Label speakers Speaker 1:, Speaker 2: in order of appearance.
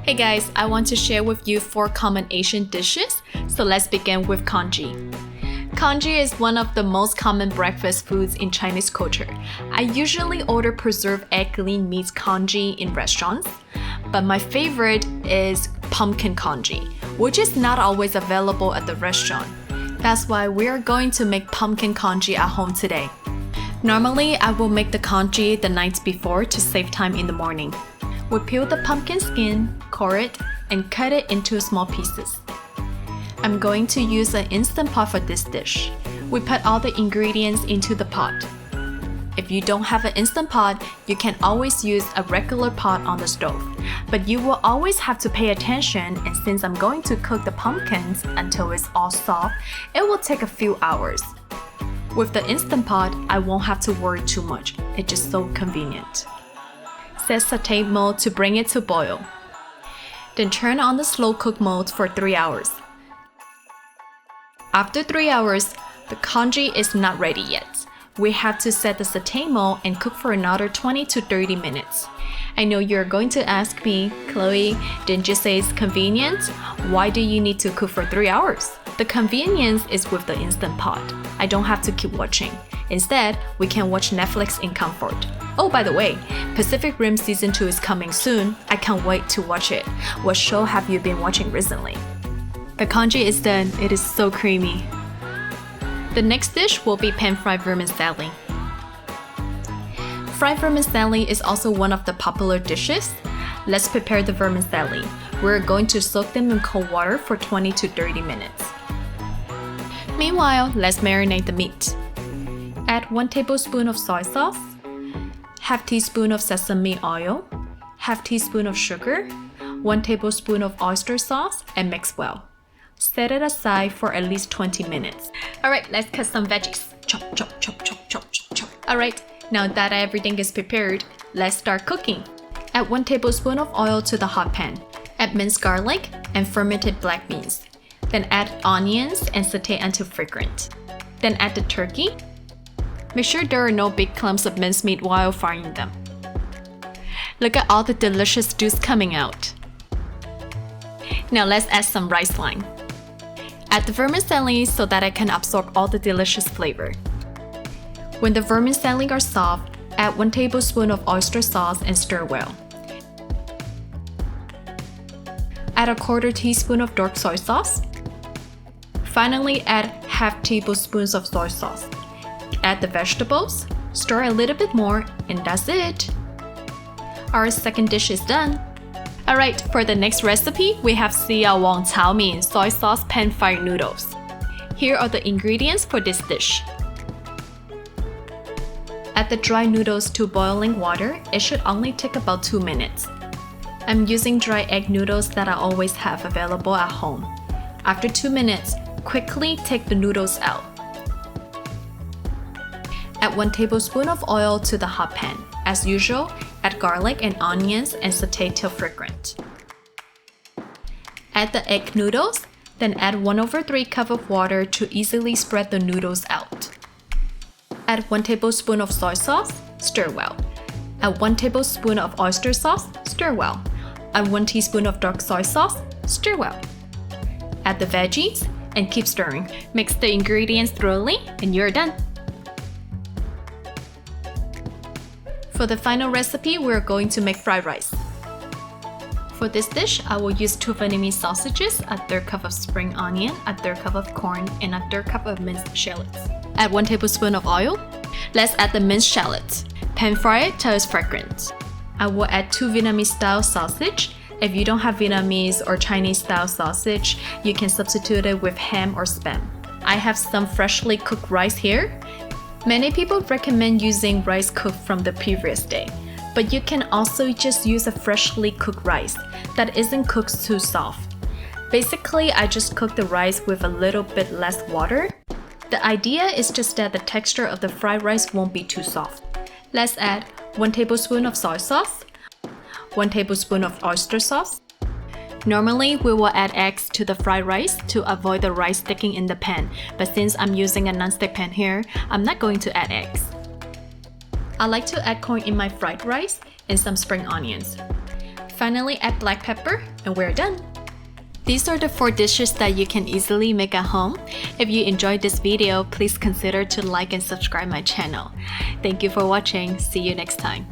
Speaker 1: Hey guys, I want to share with you 4 common Asian dishes, so let's begin with congee. Congee is one of the most common breakfast foods in Chinese culture. I usually order preserved egg lean meat congee in restaurants, but my favorite is pumpkin congee, which is not always available at the restaurant. That's why we are going to make pumpkin congee at home today. Normally, I will make the congee the night before to save time in the morning. We peel the pumpkin skin, core it, and cut it into small pieces. I'm going to use an Instant Pot for this dish. We put all the ingredients into the pot. If you don't have an Instant Pot, you can always use a regular pot on the stove. But you will always have to pay attention, and since I'm going to cook the pumpkins until it's all soft, it will take a few hours. With the Instant Pot, I won't have to worry too much. It's just so convenient. Set saute mode to bring it to boil. Then turn on the slow cook mode for 3 hours. After 3 hours, the congee is not ready yet. We have to set the saute mode and cook for another 20 to 30 minutes. I know you're going to ask me, Chloe, didn't you say it's convenient? Why do you need to cook for 3 hours? The convenience is with the Instant Pot. I don't have to keep watching. Instead, we can watch Netflix in comfort. Oh, by the way, Pacific Rim Season 2 is coming soon. I can't wait to watch it. What show have you been watching recently? The congee is done. It is so creamy. The next dish will be pan-fried vermicelli. Fried vermicelli is also one of the popular dishes. Let's prepare the vermicelli. We're going to soak them in cold water for 20 to 30 minutes. Meanwhile, let's marinate the meat. Add 1 tablespoon of soy sauce, half teaspoon of sesame oil, half teaspoon of sugar, 1 tablespoon of oyster sauce, and mix well. Set it aside for at least 20 minutes. Alright, let's cut some veggies. Chop, chop, chop, chop, chop, chop, chop. Alright, now that everything is prepared, let's start cooking. Add 1 tablespoon of oil to the hot pan. Add minced garlic and fermented black beans. Then add onions and saute until fragrant. Then add the turkey. Make sure there are no big clumps of mincemeat while frying them. Look at all the delicious juice coming out. Now let's add some rice line. Add the vermicelli so that it can absorb all the delicious flavor. When the vermicelli are soft, add 1 tablespoon of oyster sauce and stir well. Add a 1/4 teaspoon of dark soy sauce. Finally, add half tablespoons of soy sauce. Add the vegetables, stir a little bit more, and that's it. Our second dish is done. Alright, for the next recipe, we have Siao Wang Cao Min soy sauce pan-fried noodles. Here are the ingredients for this dish. Add the dry noodles to boiling water. It should only take about 2 minutes. I'm using dry egg noodles that I always have available at home. After 2 minutes, quickly take the noodles out. Add 1 tablespoon of oil to the hot pan. As usual, add garlic and onions and saute till fragrant. Add the egg noodles, then add 1/3 cup of water to easily spread the noodles out. Add 1 tablespoon of soy sauce, stir well. Add 1 tablespoon of oyster sauce, stir well. Add 1 teaspoon of dark soy sauce, stir well. Add the veggies and keep stirring. Mix the ingredients thoroughly and you're done. For the final recipe, we're going to make fried rice. For this dish, I will use 2 Vietnamese sausages, a 1/3 cup of spring onion, a 1/3 cup of corn, and a 1/3 cup of minced shallots. Add 1 tablespoon of oil. Let's add the minced shallots. Pan fry it till it's fragrant. I will add 2 Vietnamese style sausage. If you don't have Vietnamese or Chinese style sausage, you can substitute it with ham or spam. I have some freshly cooked rice here. Many people recommend using rice cooked from the previous day, but you can also just use a freshly cooked rice that isn't cooked too soft. Basically, I just cook the rice with a little bit less water. The idea is just that the texture of the fried rice won't be too soft. Let's add 1 tablespoon of soy sauce, 1 tablespoon of oyster sauce. Normally, we will add eggs to the fried rice to avoid the rice sticking in the pan, but since I'm using a non-stick pan here, I'm not going to add eggs. I like to add corn in my fried rice and some spring onions. Finally, add black pepper, and we're done. These are the 4 dishes that you can easily make at home. If you enjoyed this video, please consider to like and subscribe my channel. Thank you for watching. See you next time.